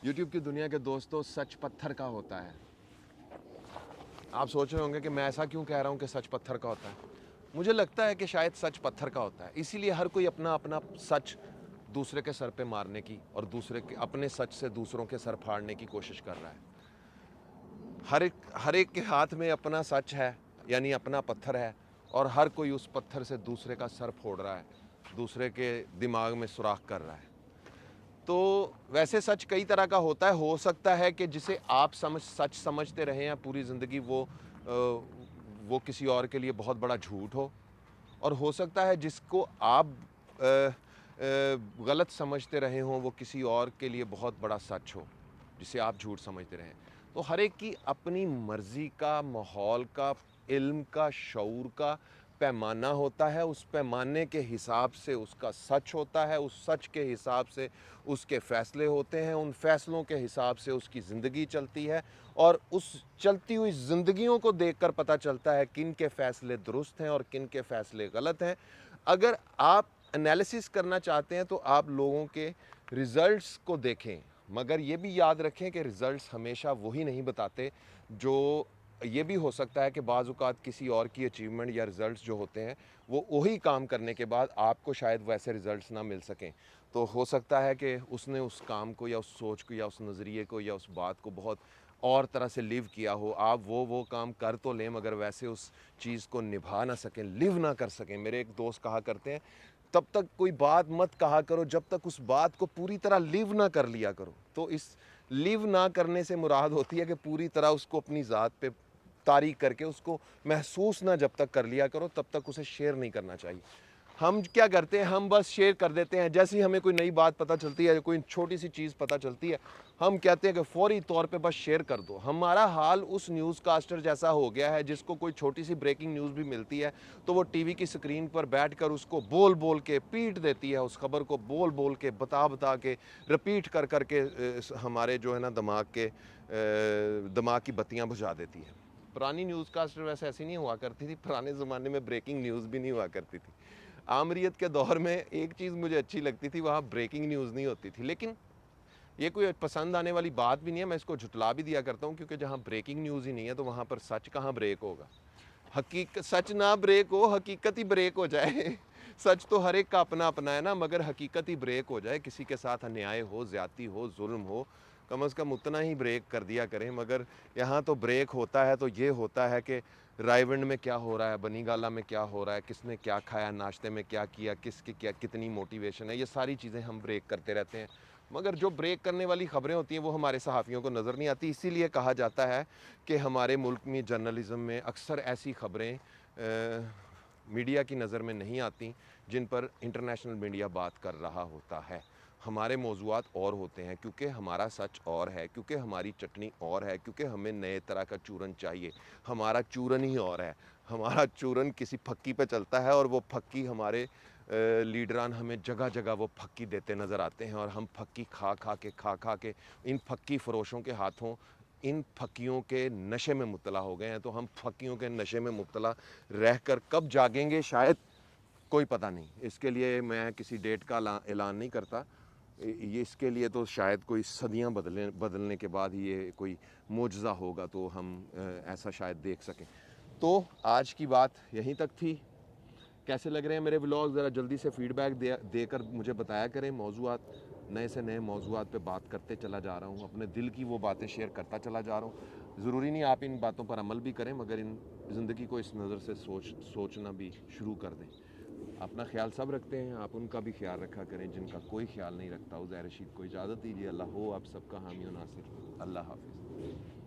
YouTube की दुनिया के दोस्तों, सच पत्थर का होता है। आप सोच रहे होंगे कि मैं ऐसा क्यों कह रहा हूँ कि सच पत्थर का होता है। मुझे लगता है कि शायद सच पत्थर का होता है, इसीलिए हर कोई अपना अपना सच दूसरे के सर पे मारने की और दूसरे के अपने सच से दूसरों के सर फाड़ने की कोशिश कर रहा है। हर एक के हाथ में अपना सच है, यानी अपना पत्थर है, और हर कोई उस पत्थर से दूसरे का सर फोड़ रहा है, दूसरे के दिमाग में सुराख कर रहा है। तो वैसे सच कई तरह का होता है। हो सकता है कि जिसे आप सच समझते रहे हैं पूरी ज़िंदगी, वो किसी और के लिए बहुत बड़ा झूठ हो सकता है जिसको आप गलत समझते रहे हों वो किसी और के लिए बहुत बड़ा सच हो, जिसे आप झूठ समझते रहें। तो हर एक की अपनी मर्ज़ी का, माहौल का, इल्म का, शऊर का पैमाना होता है। उस पैमाने के हिसाब से उसका सच होता है, उस सच के हिसाब से उसके फ़ैसले होते हैं, उन फ़ैसलों के हिसाब से उसकी ज़िंदगी चलती है, और उस चलती हुई ज़िंदगियों को देखकर पता चलता है किन के फ़ैसले दुरुस्त हैं और किन के फ़ैसले गलत हैं। अगर आप एनालिसिस करना चाहते हैं तो आप लोगों के रिज़ल्ट्स को देखें, मगर ये भी याद रखें कि रिज़ल्ट्स हमेशा वही नहीं बताते। जो ये भी हो सकता है कि बाज़ औक़ात किसी और की अचीवमेंट या रिज़ल्ट्स जो होते हैं वो वही काम करने के बाद आपको शायद वैसे रिज़ल्ट्स ना मिल सकें। तो हो सकता है कि उसने उस काम को या उस सोच को या उस नज़रिए को या उस बात को बहुत और तरह से लिव किया हो। आप वो काम कर तो लें मगर वैसे उस चीज़ को निभा ना सकें, लिव ना कर सकें। मेरे एक दोस्त कहा करते हैं, तब तक कोई बात मत कहा करो जब तक उस बात को पूरी तरह लिव ना कर लिया करो। तो इस लिव ना करने से मुराद होती है कि पूरी तरह उसको अपनी ज़ात पे तारीक करके उसको महसूस ना जब तक कर लिया करो, तब तक उसे शेयर नहीं करना चाहिए। हम क्या करते हैं, हम बस शेयर कर देते हैं। जैसे ही हमें कोई नई बात पता चलती है, कोई छोटी सी चीज़ पता चलती है, हम कहते हैं कि फ़ौरी तौर पे बस शेयर कर दो। हमारा हाल उस न्यूज़ कास्टर जैसा हो गया है जिसको कोई छोटी सी ब्रेकिंग न्यूज़ भी मिलती है तो वो टीवी की स्क्रीन पर बैठकर उसको बोल बोल के पीट देती है, उस खबर को बोल बोल के बता बता के रिपीट कर कर के हमारे जो है ना दिमाग की बत्तियां बुझा देती है। पुरानी न्यूज़ कास्टर वैसे ऐसी नहीं हुआ करती थी। पुराने ज़माने में ब्रेकिंग न्यूज़ भी नहीं हुआ करती थी। आमरीत के दौर में एक चीज़ मुझे अच्छी लगती थी, वहाँ ब्रेकिंग न्यूज़ नहीं होती थी। लेकिन ये कोई पसंद आने वाली बात भी नहीं है, मैं इसको झुटला भी दिया करता हूँ, क्योंकि जहाँ ब्रेकिंग न्यूज़ ही नहीं है तो वहाँ पर सच कहाँ ब्रेक होगा। हकीकत सच ना ब्रेक हो, हकीकत ही ब्रेक हो जाए। सच तो हर एक का अपना अपना है ना, मगर हकीकत ही ब्रेक हो जाए, किसी के साथ अन्याय हो, ज़्यादती हो, जुल्म हो, कम से कम उतना ही ब्रेक कर दिया करें। मगर यहाँ तो ब्रेक होता है तो ये होता है कि रायविंड में क्या हो रहा है, बनीगाला में क्या हो रहा है, किसने क्या खाया, नाश्ते में क्या किया, किसकी क्या कितनी मोटिवेशन है, ये सारी चीज़ें हम ब्रेक करते रहते हैं। मगर जो ब्रेक करने वाली ख़बरें होती हैं वो हमारे सहाफ़ियों को नज़र नहीं आती। इसीलिए कहा जाता है कि हमारे मुल्क में जर्नलिज़म में अक्सर ऐसी ख़बरें मीडिया की नज़र में नहीं आती जिन पर इंटरनेशनल मीडिया बात कर रहा होता है। हमारे मौज़ूआत और होते हैं, क्योंकि हमारा सच और है, क्योंकि हमारी चटनी और है, क्योंकि हमें नए तरह का चूरन चाहिए। हमारा चूरन ही और है। हमारा चूरन किसी फक्की पे चलता है और वो फक्की हमारे लीडरान हमें जगह जगह वो फक्की देते नज़र आते हैं, और हम फक्की खा खा के इन फक्की फ़रोशों के हाथों इन फक्कियों के नशे में मुब्तला हो गए हैं। तो हम फक्कियों के नशे में मुब्तला रहकर कब जागेंगे शायद कोई पता नहीं। इसके लिए मैं किसी डेट का ऐलान नहीं करता। ये इसके लिए तो शायद कोई सदियां बदलने के बाद ही ये कोई मोजज़ा होगा, तो हम ऐसा शायद देख सकें। तो आज की बात यहीं तक थी। कैसे लग रहे हैं मेरे व्लॉग, ज़रा जल्दी से फीडबैक देकर मुझे बताया करें। मौज़ूआत नए से नए मौज़ूआत पे बात करते चला जा रहा हूँ, अपने दिल की वो बातें शेयर करता चला जा रहा हूँ। ज़रूरी नहीं आप इन बातों पर अमल भी करें, मगर इन ज़िंदगी को इस नज़र से सोचना भी शुरू कर दें। अपना ख्याल सब रखते हैं, आप उनका भी ख्याल रखा करें जिनका कोई ख्याल नहीं रखता। उज़ैर रशीद को इजाज़त दीजिए। अल्लाह हो आप सबका हामी और नासिर। अल्लाह हाफ़िज़।